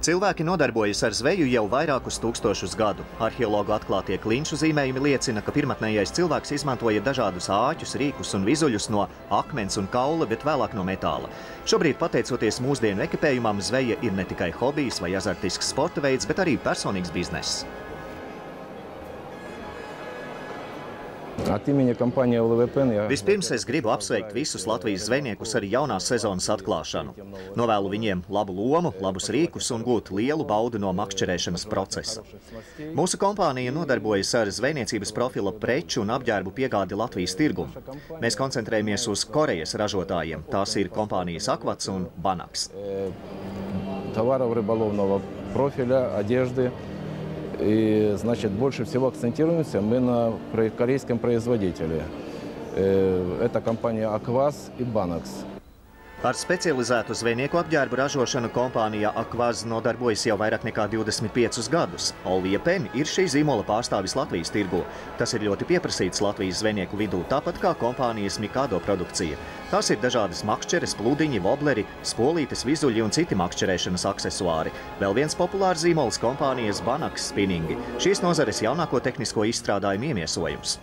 Cilvēki nodarbojas ar zveju jau vairākus tūkstošus gadu. Arheologu atklātie klinšu zīmējumi liecina, ka pirmatnējais cilvēks izmantoja dažādus āķus, rīkus un vizuļus no akmens un kaula, bet vēlāk no metāla. Šobrīd, pateicoties mūsdienu ekipējumam, zveja ir ne tikai hobijs vai azartisks sporta veids, bet arī personīgs bizness. Vispirms es gribu apsveikt visus Latvijas zvejniekus ar jaunās sezonas atklāšanu. Novēlu viņiem labu lomu, labus rīkus un gūt lielu baudu no makšķerēšanas procesa. Mūsu kompānija nodarbojas ar zvejniecības profila preču un apģērbu piegādi Latvijas tirgumu. Mēs koncentrējamies uz Korejas ražotājiem. Tās ir kompānijas Akvats un Banaks. Товаров рыболовного профиля, одежды. И, значит, больше всего акцентируемся мы на корейском производителе. Это компания Акваз и Банакс. Ar specializētu zvejnieku apģērbu ražošanu kompānija Akvaz nodarbojas jau vairāk nekā 25 gadus. Olvija Pen ir šī zīmola pārstāvis Latvijas tirgu. Tas ir ļoti pieprasīts Latvijas zvejnieku vidū, tāpat kā kompānijas Mikado produkcija. Tās ir dažādas makšķeres, plūdiņi, vobleri, spolītes, vizuļi un citi makšķerēšanas aksesuāri. Vēl viens populārs zīmols kompānijas Banaks spinningi. Šīs nozares jaunāko tehnisko izstrādājumu iemiesojums.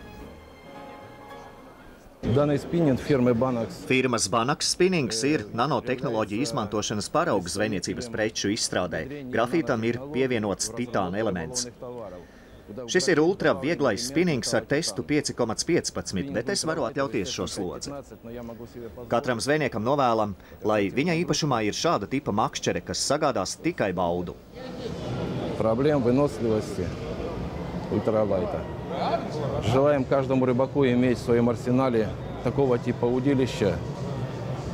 Firmas Banaks spinnings ir nanotehnoloģiju izmantošanas paraugs zvejniecības preču izstrādē. Grafītam ir pievienots titāna elements. Šis ir ultra vieglais spinnings ar testu 5,15, bet es varu atļauties šo slodzi. Katram zvejniekam novēlam, lai viņa īpašumā ir šāda tipa makšķere, kas sagādās tikai baudu. Problēma выносливости ультралайта. Желаем каждому рыбаку иметь в своем арсенале такого типа удилища,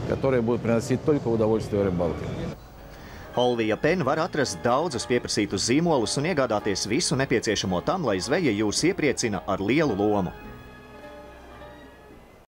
которое будет приносить только удовольствие рыбалке. Olvija Pen var atrast daudzus pieprasītus zīmolus un iegādāties visu nepieciešamo tam, lai zveja jūs iepriecina ar lielu lomu.